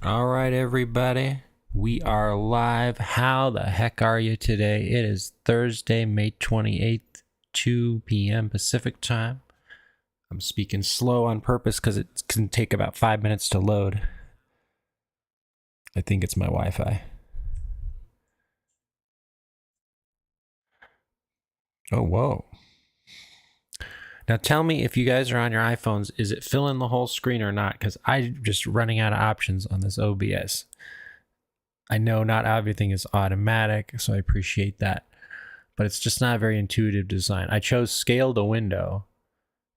All right, everybody. We are live. How the heck are you today? It is Thursday, May 28th, 2 p.m. Pacific time. I'm speaking slow on purpose because it can take about 5 minutes to load. I think it's my Wi-Fi. Oh, whoa. Now tell me, if you guys are on your iPhones, is it filling the whole screen or not? Because I'm just running out of options on this OBS. I know not everything is automatic, so I appreciate that. But it's just not a very intuitive design. I chose scale to window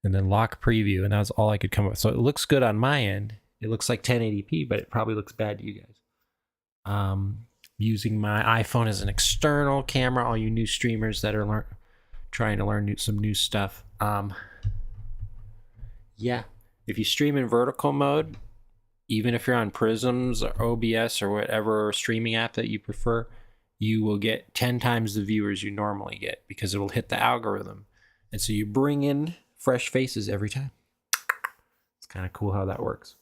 and then lock preview, and that was all I could come up with. So it looks good on my end. It looks like 1080p, but it probably looks bad to you guys. Using my iPhone as an external camera, all you new streamers that are trying to learn some new stuff. Yeah, if you stream in vertical mode, even if you're on Prisms or OBS or whatever streaming app that you prefer, you will get 10 times the viewers you normally get because it'll hit the algorithm. And so you bring in fresh faces every time. It's kind of cool how that works.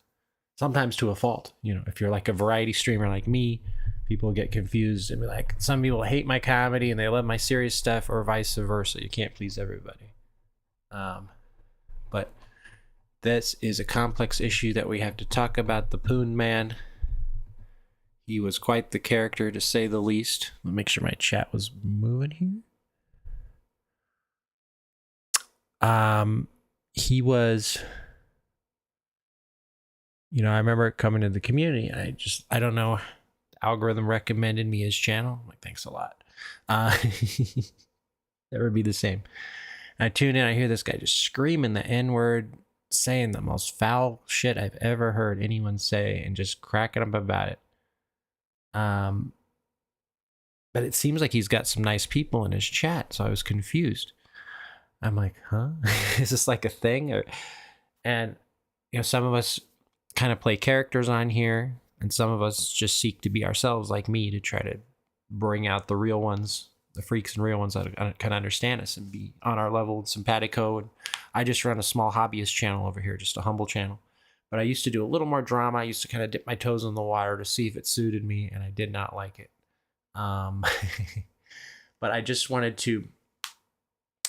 Sometimes to a fault. You know, if you're like a variety streamer like me, people get confused and be like, some people hate my comedy and they love my serious stuff, or vice versa. You can't please everybody. But this is a complex issue that we have to talk about. The Poon Man. He was quite the character, to say the least. Let me make sure my chat was moving here. He was, I remember coming to the community, and I don't know, the algorithm recommended me his channel. I'm like, thanks a lot. Never be the same. And I tune in, I hear this guy just screaming the N-word, saying the most foul shit I've ever heard anyone say, and just cracking up about it. But it seems like he's got some nice people in his chat, so I was confused. I'm like, huh? Is this like a thing? And some of us kind of play characters on here, and some of us just seek to be ourselves, like me, to try to bring out the real ones, the freaks and real ones that can understand us and be on our level with simpatico. And I just run a small hobbyist channel over here, just a humble channel. But I used to do a little more drama. I used to kind of dip my toes in the water to see if it suited me, and I did not like it. But I just wanted to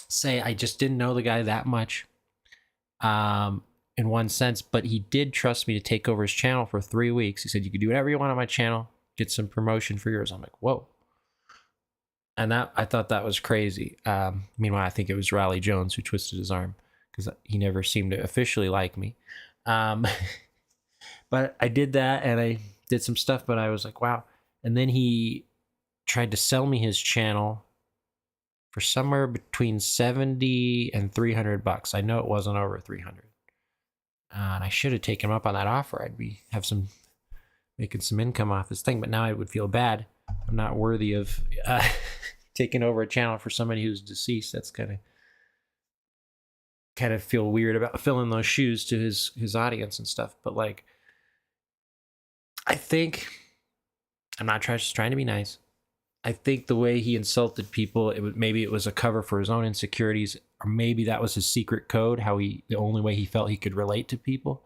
say I just didn't know the guy that much, in one sense, but he did trust me to take over his channel for 3 weeks. He said, you can do whatever you want on my channel, get some promotion for yours. I'm like, whoa. And I thought that was crazy. Meanwhile, I think it was Riley Jones who twisted his arm, because he never seemed to officially like me. But I did that, and I did some stuff, but I was like, wow. And then he tried to sell me his channel for somewhere between $70 and $300. I know it wasn't over 300. And I should have taken him up on that offer. I'd be making some income off this thing, but now I would feel bad. I'm not worthy of taking over a channel for somebody who's deceased. That's kind of feel weird about filling those shoes to his audience and stuff. But like, I think I'm not just trying to be nice. I think the way he insulted people, maybe it was a cover for his own insecurities, or maybe that was his secret code, the only way he felt he could relate to people.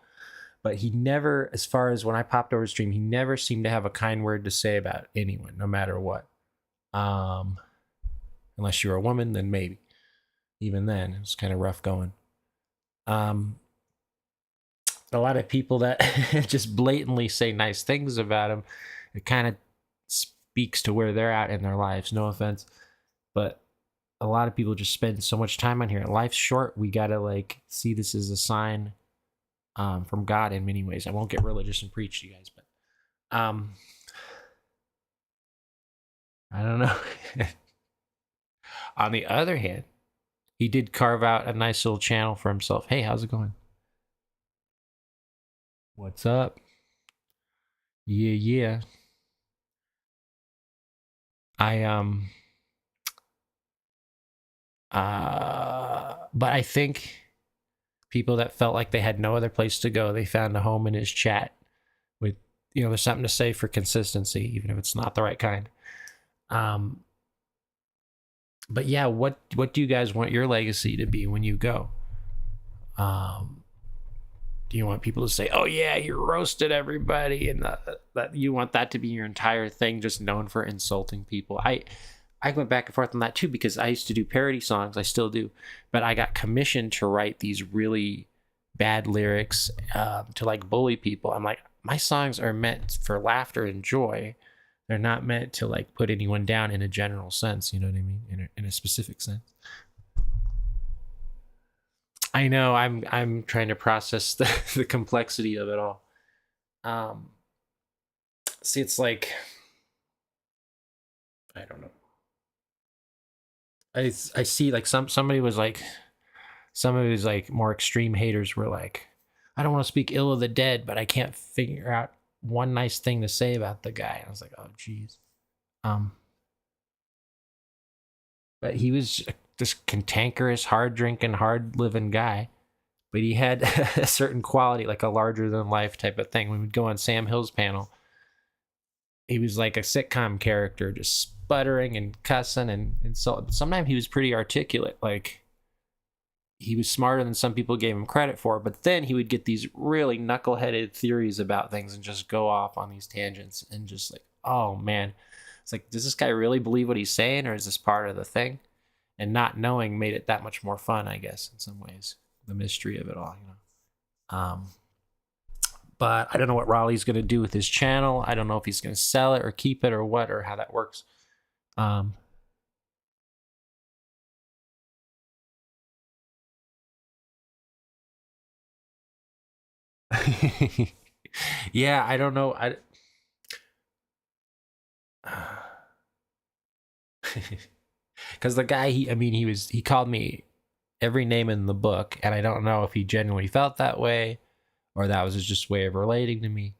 But he never, as far as when I popped over his stream, he never seemed to have a kind word to say about anyone, no matter what. Unless you're a woman, then maybe. Even then, it was kind of rough going. A lot of people that just blatantly say nice things about him, it kind of speaks to where they're at in their lives. No offense, but a lot of people just spend so much time on here. Life's short. We gotta see this as a sign from God in many ways. I won't get religious and preach to you guys, but I don't know. On the other hand, he did carve out a nice little channel for himself. Hey, how's it going? What's up? Yeah. But I think people that felt like they had no other place to go, they found a home in his chat with, there's something to say for consistency, even if it's not the right kind. But yeah, what do you guys want your legacy to be when you go? you want people to say, oh yeah, you roasted everybody, and that you want that to be your entire thing, just known for insulting people. I went back and forth on that too, because I used to do parody songs, I still do, but I got commissioned to write these really bad lyrics to like bully people. I'm like, my songs are meant for laughter and joy. They're not meant to like put anyone down in a general sense, you know what I mean, in a specific sense. I know I'm trying to process the complexity of it all. Um, See, it's like, I don't know. I see like somebody was like, some of his like more extreme haters were like, I don't want to speak ill of the dead, but I can't figure out one nice thing to say about the guy. I was like, oh geez. Um, but he was this cantankerous, hard drinking, hard living guy. But he had a certain quality, like a larger than life type of thing. When we'd go on Sam Hill's panel, he was like a sitcom character, just sputtering and cussing and so sometimes he was pretty articulate. Like, he was smarter than some people gave him credit for, but then he would get these really knuckleheaded theories about things and just go off on these tangents and just like, oh man, it's like, does this guy really believe what he's saying, or is this part of the thing? And not knowing made it that much more fun, I guess, in some ways, the mystery of it all, you know. But I don't know what Raleigh's going to do with his channel. I don't know if he's going to sell it or keep it or what, or how that works. Yeah, I don't know. Because the guy, he called me every name in the book, and I don't know if he genuinely felt that way or that was just way of relating to me.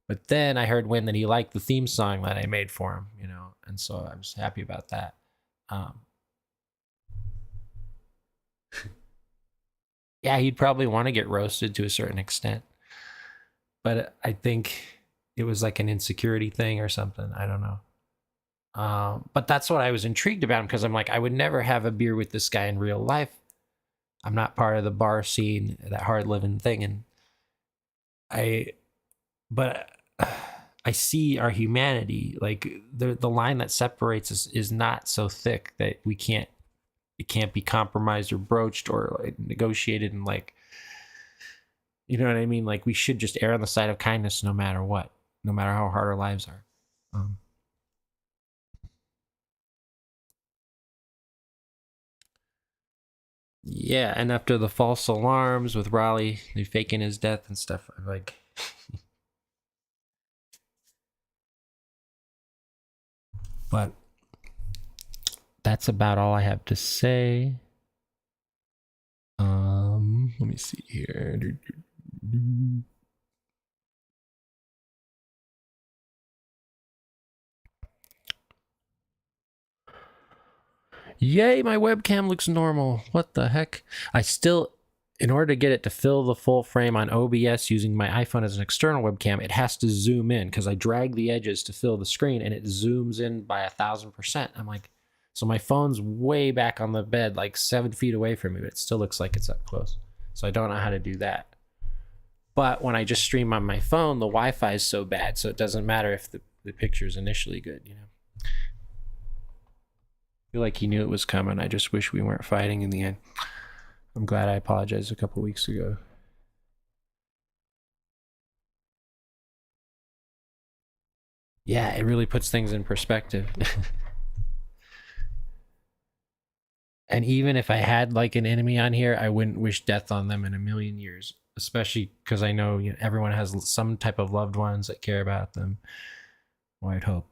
But then I heard that he liked the theme song that I made for him, you know, and so I was happy about that. Um, yeah, he'd probably want to get roasted to a certain extent, but I think it was like an insecurity thing or something. I don't know. But that's what I was intrigued about him, because I'm like, I would never have a beer with this guy in real life. I'm not part of the bar scene, that hard living thing, and I, but I see our humanity. Like, the line that separates us is not so thick that it can't be compromised or broached or like negotiated, and like, you know what I mean? Like, we should just err on the side of kindness no matter what, no matter how hard our lives are. Yeah, and after the false alarms with Raleigh, they faking his death and stuff, I'm like, but that's about all I have to say. Let me see here. Yay, my webcam looks normal. What the heck? In order to get it to fill the full frame on OBS using my iPhone as an external webcam, it has to zoom in, because I drag the edges to fill the screen and it zooms in by 1,000%. I'm like, so my phone's way back on the bed, like 7 feet away from me, but it still looks like it's up close. So I don't know how to do that. But when I just stream on my phone, the Wi-Fi is so bad, so it doesn't matter if the picture's initially good, you know? I feel like he knew it was coming. I just wish we weren't fighting in the end. I'm glad I apologized a couple weeks ago. Yeah, it really puts things in perspective. And even if I had like an enemy on here, I wouldn't wish death on them in a million years, especially because I know, you know, everyone has some type of loved ones that care about them. Well, I'd hope.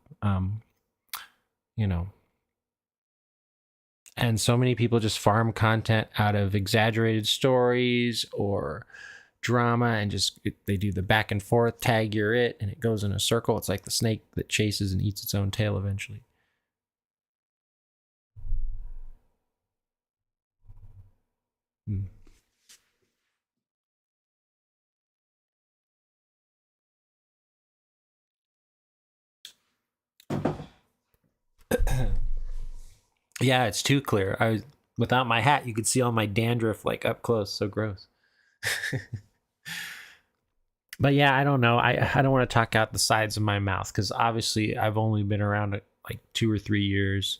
You know, and so many people just farm content out of exaggerated stories or drama, and just they do the back and forth, tag you're it, and it goes in a circle. It's like the snake that chases and eats its own tail eventually. Hmm. Yeah, it's too clear. Without my hat, you could see all my dandruff like up close. So gross. But yeah, I don't know. I don't want to talk out the sides of my mouth because obviously I've only been around like 2 or 3 years,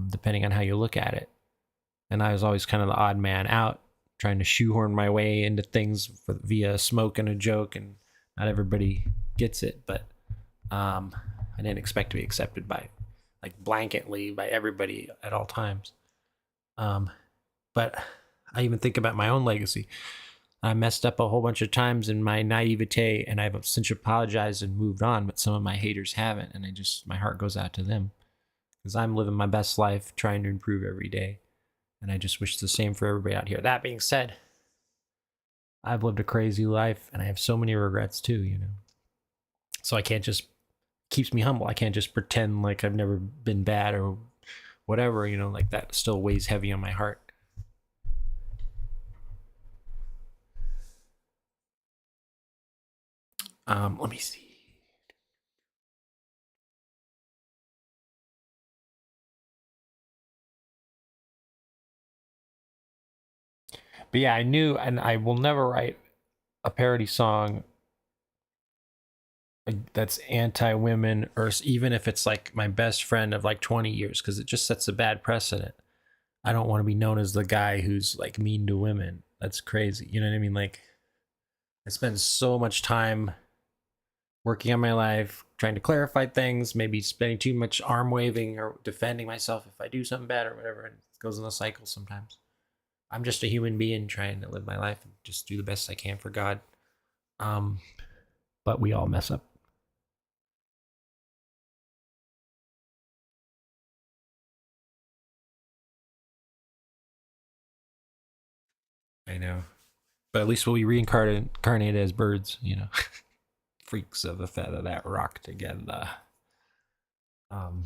depending on how you look at it. And I was always kind of the odd man out, trying to shoehorn my way into things via smoke and a joke, and not everybody gets it. But I didn't expect to be accepted by, like, blanketly by everybody at all times. But I even think about my own legacy. I messed up a whole bunch of times in my naivete, and I've since apologized and moved on, but some of my haters haven't, and my heart goes out to them because I'm living my best life, trying to improve every day, and I just wish the same for everybody out here. That being said, I've lived a crazy life, and I have so many regrets too, So I can't just, keeps me humble. I can't just pretend like I've never been bad or whatever, like that still weighs heavy on my heart. Let me see. But yeah, I knew, and I will never write a parody song that's anti-women, or even if it's like my best friend of like 20 years, because it just sets a bad precedent. I don't want to be known as the guy who's like mean to women. That's crazy. You know what I mean? Like, I spend so much time working on my life, trying to clarify things, maybe spending too much arm waving or defending myself if I do something bad or whatever. And it goes in a cycle sometimes. I'm just a human being trying to live my life and just do the best I can for God. But we all mess up. I know. But at least we'll be reincarnated as birds, Freaks of a feather that rock together. Um,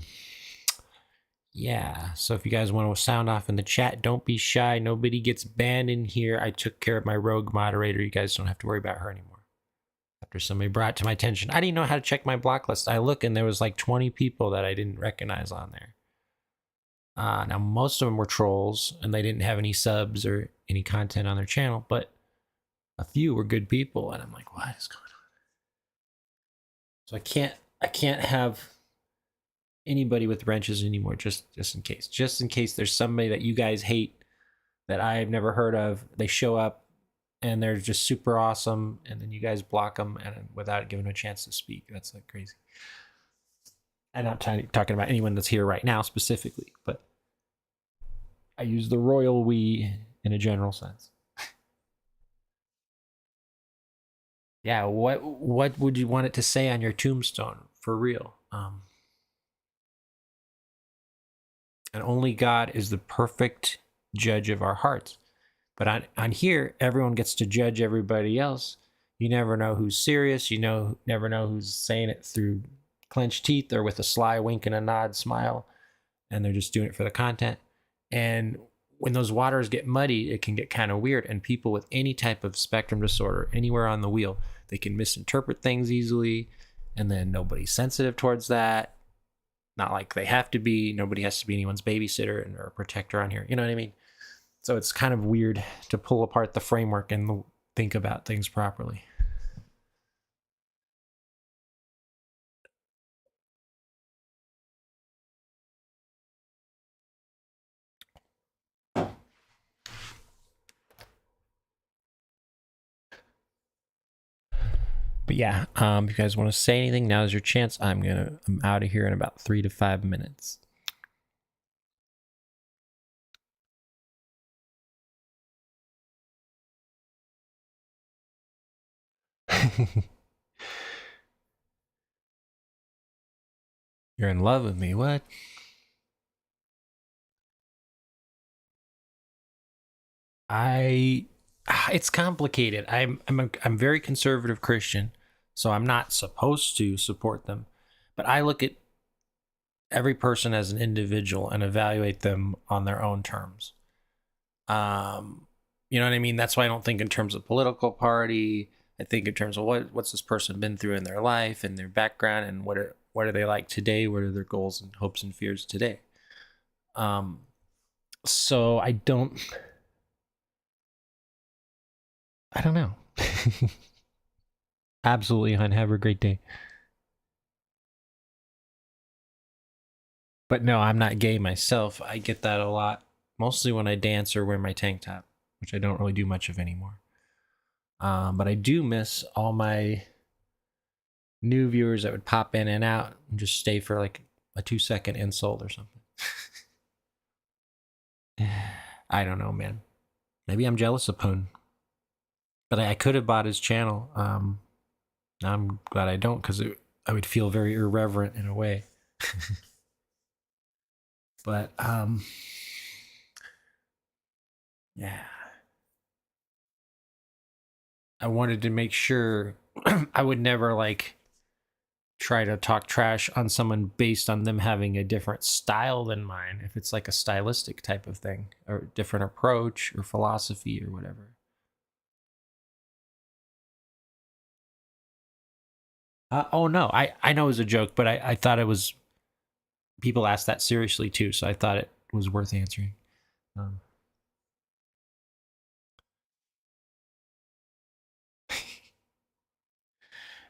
yeah. So if you guys want to sound off in the chat, don't be shy. Nobody gets banned in here. I took care of my rogue moderator. You guys don't have to worry about her anymore. After somebody brought it to my attention, I didn't know how to check my block list. I look and there was like 20 people that I didn't recognize on there. Now most of them were trolls and they didn't have any subs or any content on their channel, but a few were good people, and I'm like, what is going on? So I can't have anybody with wrenches anymore, just in case. Just in case there's somebody that you guys hate that I've never heard of. They show up and they're just super awesome, and then you guys block them and without giving them a chance to speak. That's like crazy. I'm not talking about anyone that's here right now specifically, but I use the royal we in a general sense. Yeah, what would you want it to say on your tombstone for real? And only God is the perfect judge of our hearts. But on here, everyone gets to judge everybody else. You never know who's serious. Never know who's saying it through clenched teeth or with a sly wink and a nod smile, and they're just doing it for the content. And when those waters get muddy, it can get kind of weird. And people with any type of spectrum disorder, anywhere on the wheel, they can misinterpret things easily. And then nobody's sensitive towards that. Not like they have to be. Nobody has to be anyone's babysitter or protector on here. You know what I mean? So it's kind of weird to pull apart the framework and think about things properly. But yeah, if you guys want to say anything, now's your chance. I'm out of here in about 3 to 5 minutes. You're in love with me, what? It's complicated. I'm very conservative Christian, so I'm not supposed to support them, but I look at every person as an individual and evaluate them on their own terms. You know what I mean? That's why I don't think in terms of political party. I think in terms of what's this person been through in their life and their background, and what are they like today? What are their goals and hopes and fears today? So I don't know. Absolutely, hun. Have a great day. But no, I'm not gay myself. I get that a lot. Mostly when I dance or wear my tank top, which I don't really do much of anymore. But I do miss all my new viewers that would pop in and out and just stay for like a 2-second insult or something. I don't know, man. Maybe I'm jealous of Poon. But I could have bought his channel. I'm glad I don't, because I would feel very irreverent in a way. But yeah, I wanted to make sure I would never like try to talk trash on someone based on them having a different style than mine, if it's like a stylistic type of thing or different approach or philosophy or whatever. Oh no, I know it was a joke, but I thought it was, people asked that seriously too, so I thought it was worth answering. um,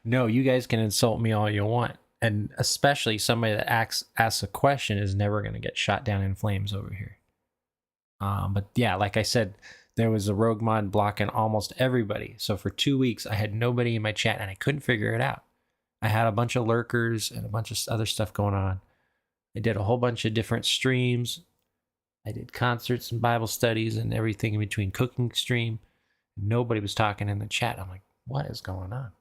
no, you guys can insult me all you want, and especially somebody that asks a question is never going to get shot down in flames over here. But yeah, like I said, there was a rogue mod blocking almost everybody. So for 2 weeks, I had nobody in my chat and I couldn't figure it out. I had a bunch of lurkers and a bunch of other stuff going on. I did a whole bunch of different streams. I did concerts and Bible studies and everything in between, cooking stream. Nobody was talking in the chat. I'm like, what is going on?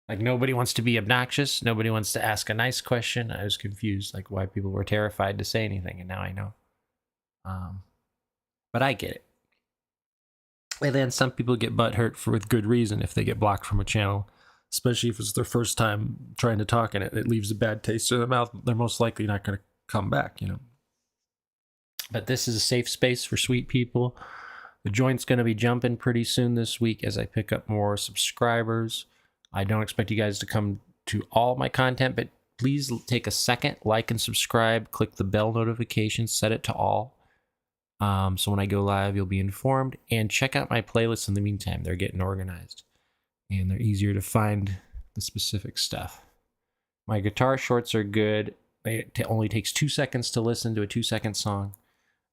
Like, nobody wants to be obnoxious. Nobody wants to ask a nice question. I was confused, like, why people were terrified to say anything, and now I know. But I get it. And then some people get butthurt with good reason if they get blocked from a channel, especially if it's their first time trying to talk in it. It leaves a bad taste in their mouth. They're most likely not going to come back, you know. But this is a safe space for sweet people. The joint's going to be jumping pretty soon this week as I pick up more subscribers. I don't expect you guys to come to all my content, but please take a second, like and subscribe, click the bell notification, set it to all. So when I go live, you'll be informed. And check out my playlists in the meantime. They're getting organized, and they're easier to find the specific stuff. My guitar shorts are good. It only takes 2 seconds to listen to a 2-second song.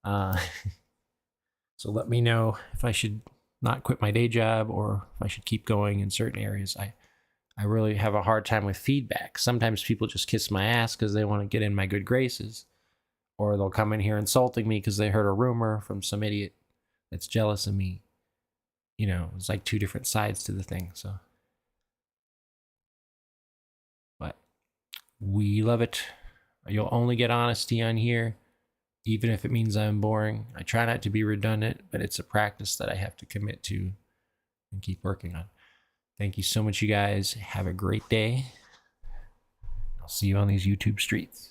So let me know if I should not quit my day job or if I should keep going in certain areas. I really have a hard time with feedback. Sometimes people just kiss my ass because they want to get in my good graces. Or they'll come in here insulting me because they heard a rumor from some idiot that's jealous of me. You know, it's like two different sides to the thing. So, but we love it. You'll only get honesty on here, even if it means I'm boring. I try not to be redundant, but it's a practice that I have to commit to and keep working on. Thank you so much, you guys. Have a great day. I'll see you on these YouTube streets.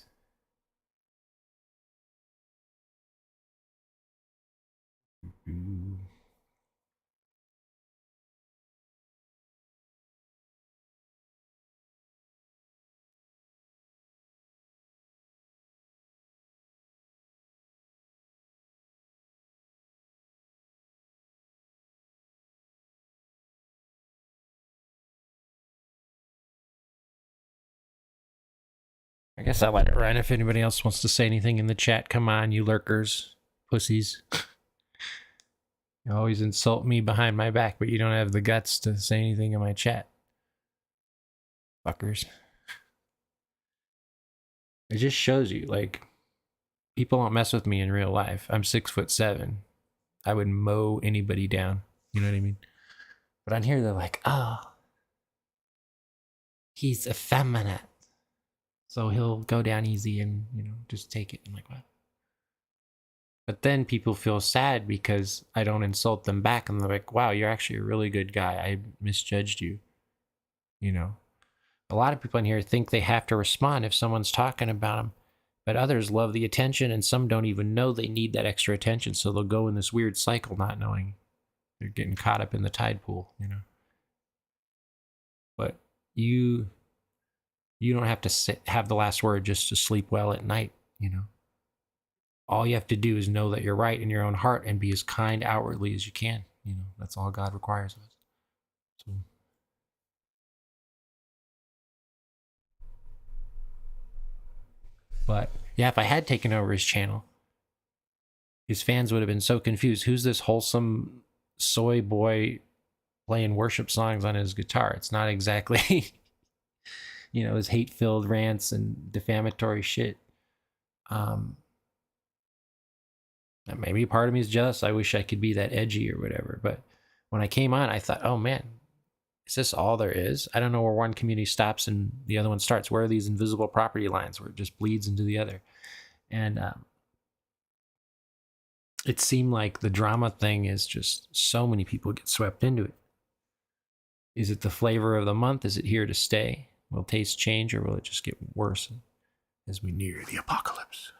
I guess I let it run. If anybody else wants to say anything in the chat, come on, you lurkers, pussies. You always insult me behind my back, but you don't have the guts to say anything in my chat. Fuckers. It just shows you, like, people don't mess with me in real life. I'm 6'7". I would mow anybody down. You know what I mean? But on here, they're like, oh, he's effeminate, so he'll go down easy and, you know, just take it. I'm like, what? But then people feel sad because I don't insult them back, and they're like, wow, you're actually a really good guy. I misjudged you. You know? A lot of people in here think they have to respond if someone's talking about them, but others love the attention, and some don't even know they need that extra attention, so they'll go in this weird cycle not knowing they're getting caught up in the tide pool, you know? But you don't have to have the last word just to sleep well at night, you know? All you have to do is know that you're right in your own heart and be as kind outwardly as you can. You know, that's all God requires of us. So, but yeah, if I had taken over his channel, his fans would have been so confused. Who's this wholesome soy boy playing worship songs on his guitar? It's not exactly, you know, his hate-filled rants and defamatory shit. Maybe part of me is jealous. I wish I could be that edgy or whatever. But when I came on, I thought, oh man, is this all there is? I don't know where one community stops and the other one starts. Where are these invisible property lines where it just bleeds into the other? And it seemed like the drama thing is just so many people get swept into it. Is it the flavor of the month? Is it here to stay? Will tastes change, or will it just get worse as we near the apocalypse?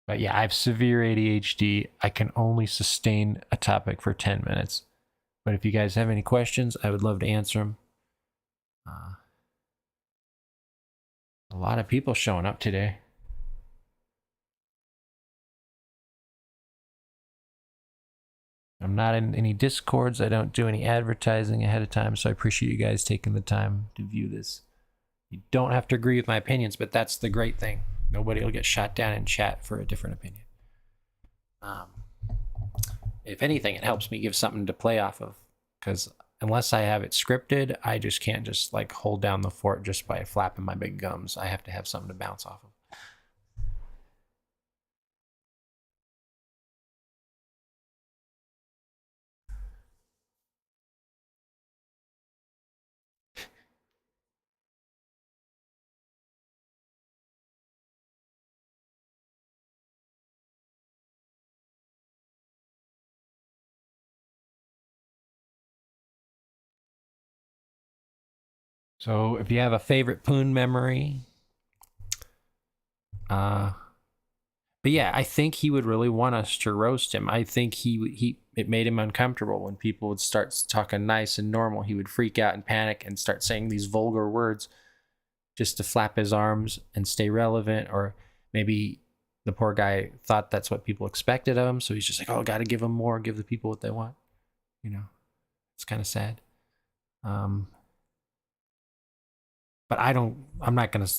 But yeah, I have severe ADHD. I can only sustain a topic for 10 minutes. But if you guys have any questions, I would love to answer them. A lot of people showing up today. I'm not in any Discords. I don't do any advertising ahead of time, so I appreciate you guys taking the time to view this. You don't have to agree with my opinions, but that's the great thing. Nobody will get shot down in chat for a different opinion. If anything, it helps me give something to play off of, because unless I have it scripted, I just can't just like hold down the fort just by flapping my big gums. I have to have something to bounce off of. So if you have a favorite Poon memory, but yeah, I think he would really want us to roast him. I think it made him uncomfortable when people would start talking nice and normal. He would freak out and panic and start saying these vulgar words just to flap his arms and stay relevant. Or maybe the poor guy thought that's what people expected of him, so he's just like, oh, gotta give them more, give the people what they want. You know, it's kind of sad. But I'm not going to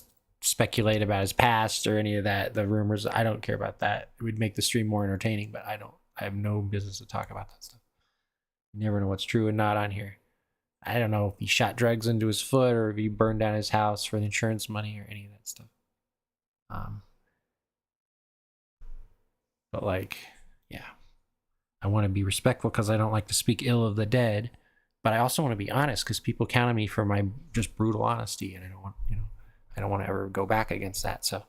speculate about his past or any of that, the rumors. I don't care about that. It would make the stream more entertaining, but I have no business to talk about that stuff. You never know what's true and not on here. I don't know if he shot drugs into his foot or if he burned down his house for the insurance money or any of that stuff. But like, yeah, I want to be respectful because I don't like to speak ill of the dead. But I also want to be honest because people count on me for my just brutal honesty, and I don't want, I don't want to ever go back against that. So,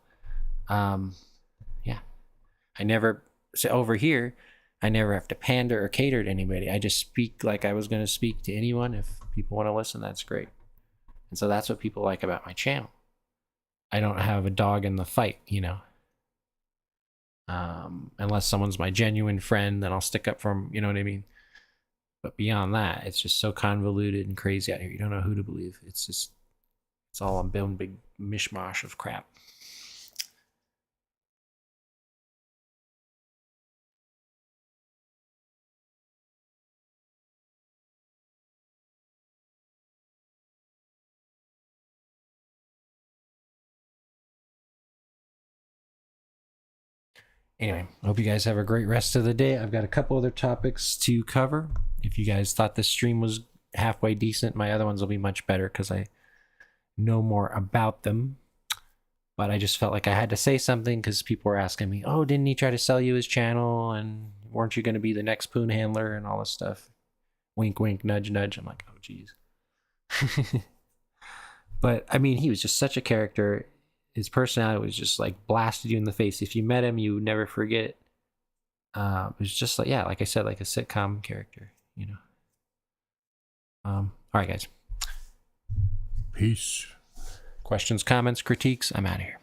yeah, I never over here. I never have to pander or cater to anybody. I just speak like I was going to speak to anyone. If people want to listen, that's great. And so that's what people like about my channel. I don't have a dog in the fight, unless someone's my genuine friend, then I'll stick up for them. You know what I mean? But beyond that, it's just so convoluted and crazy out here. You don't know who to believe. It's all a big mishmash of crap. Anyway, I hope you guys have a great rest of the day. I've got a couple other topics to cover. If you guys thought this stream was halfway decent, my other ones will be much better because I know more about them. But I just felt like I had to say something because people were asking me, oh, didn't he try to sell you his channel? And weren't you going to be the next Poon Handler and all this stuff? Wink, wink, nudge, nudge. I'm like, oh, geez. But, I mean, he was just such a character. His personality was just like blasted you in the face. If you met him, you would never forget it. It was just like, yeah, like I said, like a sitcom character, all right, guys. Peace. Questions, comments, critiques? I'm out of here.